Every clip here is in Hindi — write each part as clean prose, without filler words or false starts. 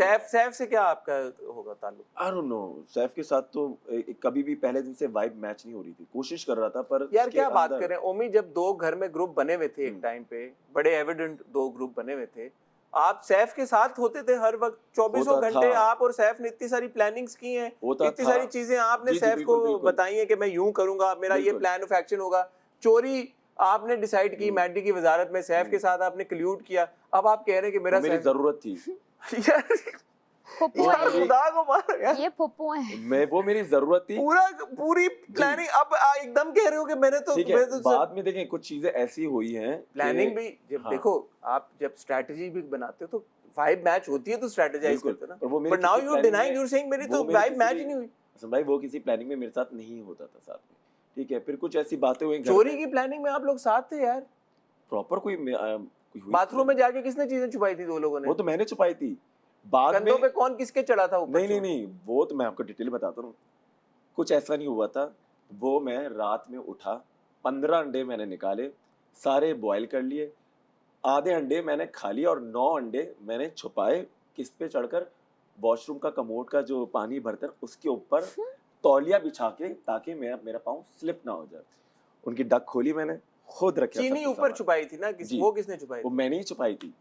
सैफ से क्या आपका होगा ताल्लुक? आई डोंट नो, सैफ के साथ तो कभी भी पहले दिन से वाइब मैच नहीं हो रही थी। कोशिश कर रहा था पर यार क्या बात कर रहे हैं ओमी, जब दो घर में ग्रुप बने हुए थे एक टाइम पे, बड़े एविडेंट दो ग्रुप बने हुए थे, आप सैफ के साथ होते थे हर वक्त 24 घंटे। आप और सैफ ने इतनी सारी प्लानिंग्स की हैं, इतनी सारी चीजें आपने सैफ को बताई हैं कि मैं यूं करूंगा, मेरा ये प्लान ऑफ एक्शन होगा। चोरी आपने डिसाइड की मैडी की वजारत में, सैफ के साथ आपने कल्यूड किया। अब आप कह रहे हैं कि मेरा मेरी जरूरत थी यार खुदा को मारो यार, ये फुप्पू है। मैं वो मेरी जरूरत थी, पूरी प्लानिंग। अब एकदम कह रहे हो कि मैंने तो बाद में देखें कुछ चीजें ऐसी हुई हैं। प्लानिंग भी जब देखो, आप जब स्ट्रेटजी भी बनाते हो तो वाइब मैच होती है तो स्ट्रेटजाइज करते हो ना। But now you are denying, you are saying मेरी तो वाइब मैच ही नहीं हुई। हसन भाई वो किसी प्लानिंग में मेरे साथ नहीं होता था साथ में, ठीक है। फिर कुछ ऐसी बातें हुई, चोरी की प्लानिंग में आप लोग साथ थे यार। प्रॉपर कोई बाथरूम में जाके किसने चीजें छुपाई थी दो लोगों ने? वो तो मैंने छुपाई थी। बाद कंधों पे कौन किसके चढ़ा था ऊपर? नहीं, वो तो मैं आपको डिटेल बताता हूँ। कुछ ऐसा नहीं हुआ था। वो मैं रात में उठा, 15 अंडे मैंने निकाले, सारे बॉयल कर लिए, आधे अंडे मैंने खा लिए और 9 अंडे मैंने छुपाए किस पे चढ़कर, वॉशरूम का कमोड का जो पानी भरता है उसके ऊपर तौलिया बिछा के, ताकि मेरा पाँव स्लिप ना हो जाए। उनकी डक खोली मैंने, खुद रखा। चीनी ऊपर छुपाई थी ना, वो किसने छुपाई? वो मैंने ही छुपाई थी।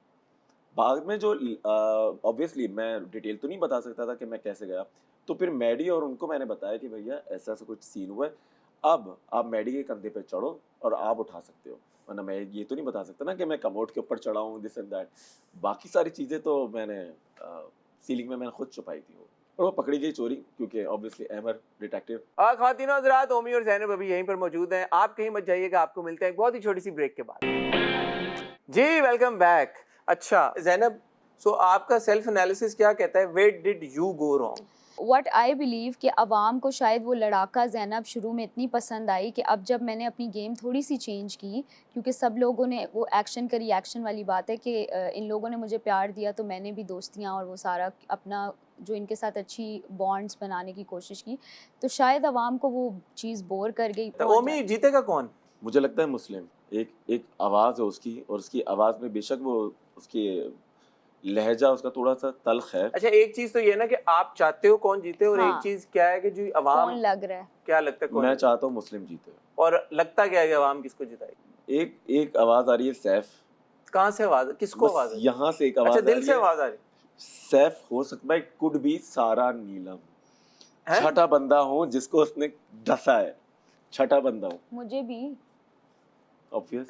बाद में जो ऑब्वियसली मैं डिटेल तो नहीं बता सकता था कि मैं कैसे गया, तो फिर मैडी और उनको मैंने बताया कि भैया ऐसा कुछ सीन हुआ है, अब आप मैडी के कंधे पे चढ़ो और आप उठा सकते हो, वरना मैं ये तो नहीं बता सकता ना कि मैं कमोड के ऊपर चढ़ा हूँ, दिस एंड दैट। बाकी सारी चीज़ें तो मैंने सीलिंग में मैंने खुद छुपाई थी। और वो पकड़ी गई चोरी, क्योंकि ऑब्वियसली अहमर डिटेक्टिव। ख़वातीन और हज़रात, ओमी और ज़ैनब अभी यहीं पर मौजूद हैं। आप कहीं मत जाइएगा, आपको मिलते हैं एक बहुत ही छोटी सी ब्रेक के बाद। जी वेलकम बैक। अच्छा ज़ैनब, सो आपका सेल्फ एनालिसिस क्या कहता है, where did you go wrong? What I believe कि अवाम को शायद वो लड़ाका ज़ैनब शुरू में इतनी पसंद आई कि अब जब मैंने अपनी गेम थोड़ी सी चेंज की, क्योंकि सब लोगों ने वो एक्शन का रिएक्शन वाली बात है कि इन लोगों ने मुझे प्यार दिया तो मैंने भी दोस्तियाँ और वो सारा अपना जो इनके साथ अच्छी बॉन्ड्स बनाने की कोशिश की, तो शायद अवाम को वो चीज़ बोर कर गई। तो ओमी जीतेगा कौन? मुझे लगता है मुस्लिम। एक आवाज़ है उसकी, और उसकी आवाज़ में बेशक वो उसकी लहजा उसका थोड़ा सा तल्ख है। अच्छा एक चीज तो ये ना कि आप चाहते हो कौन जीते, और एक चीज क्या है कि जो अवाम कौन लग रहा है, क्या लगता है कौन? मैं चाहता हूँ मुस्लिम जीते। और लगता क्या है कि अवाम किसको जिताएगी? एक आवाज आ रही है सैफ। कहाँ से आवाज, किसको आवाज है? यहाँ से एक आवाज। अच्छा दिल से आवाज आ रही है। सैफ हो सकता है, कुड बी सारा नीलम, छठा बंदा हो जिसको उसने डसा है, छठा बंदा हो। मुझे भी ऑब्वियस,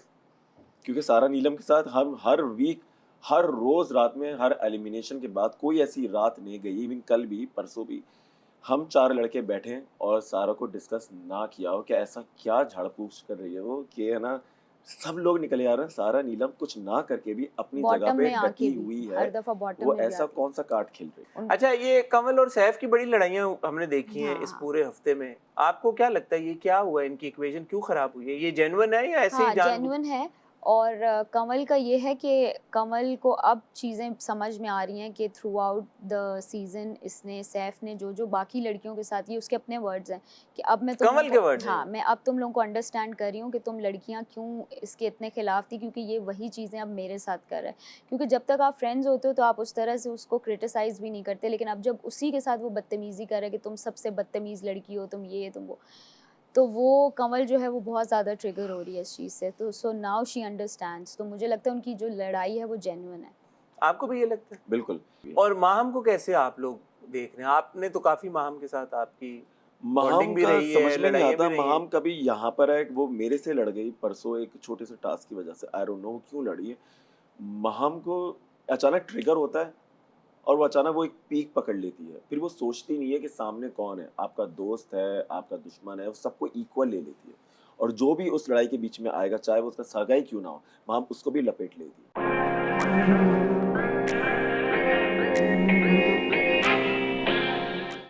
क्योंकि सारा नीलम के साथ हम हर वीक, हर रोज रात में, हर एलिमिनेशन के बाद कोई ऐसी रात नहीं गई, इवन कल भी परसों भी, हम 4 लड़के बैठे और सारा को डिस्कस ना किया हो कि ऐसा क्या झाड़ फूस कर रही है वो, कि है ना सब लोग निकले आ रहे हैं, सारा नीलम कुछ ना करके भी अपनी जगह पे डटी हुई है, हर दफा बॉटम वो में ऐसा कौन सा कार्ड खेल रही है। अच्छा ये कमल और सैफ की बड़ी लड़ाइयाँ हमने देखी हैं इस पूरे हफ्ते में, आपको क्या लगता है ये क्या हुआ, इनकी इक्वेशन क्यों खराब हुई है? ये जेन्युइन है या ऐसे ही जेन्युइन है? और कमल का ये है कि कमल को अब चीज़ें समझ में आ रही हैं कि थ्रू आउट द सीज़न इसने, सैफ ने जो बाकी लड़कियों के साथ, ये उसके अपने वर्ड्स हैं कि अब मैं कमल के वर्ड्स, हाँ मैं अब तुम लोगों को अंडरस्टैंड कर रही हूँ कि तुम लड़कियाँ क्यों इसके इतने खिलाफ थी, क्योंकि ये वही चीज़ें अब मेरे साथ कर रहा है। क्योंकि जब तक आप फ्रेंड्स होते हो तो आप उस तरह से उसको क्रिटिसाइज़ भी नहीं करते, लेकिन अब जब उसी के साथ वो बदतमीज़ी कर रहा है कि तुम सबसे बदतमीज़ लड़की हो, तुम ये तुम वो, तो वो कमल जो है वो बहुत ज़्यादा ट्रिगर हो रही है इस चीज़ से। तो सो नाउ शी अंडरस्टैंड्स। तो मुझे लगता है उनकी जो लड़ाई है वो जेन्युइन है। आपको भी ये लगता है? बिल्कुल। और माहम को कैसे आप लोग देख रहे हैं? आपने तो काफ़ी माहम के साथ आपकी माहम भी का रही समझ है, में नहीं आता। भी माहम कभी यहाँ पर है, वो मेरे से लड़ गई परसों एक छोटे से टास्क की वजह से, आई डोंट नो क्यों लड़ी है। माहम को अचानक ट्रिगर होता है और वो अचानक वो एक पीक पकड़ लेती है, फिर वो सोचती नहीं है कि सामने कौन है, आपका दोस्त है, आपका दुश्मन है, वो सबको इक्वल ले लेती है, और जो भी उस लड़ाई के बीच में आएगा, चाहे वो उसका सगा ही क्यों ना हो, माहम उसको भी लपेट लेती है।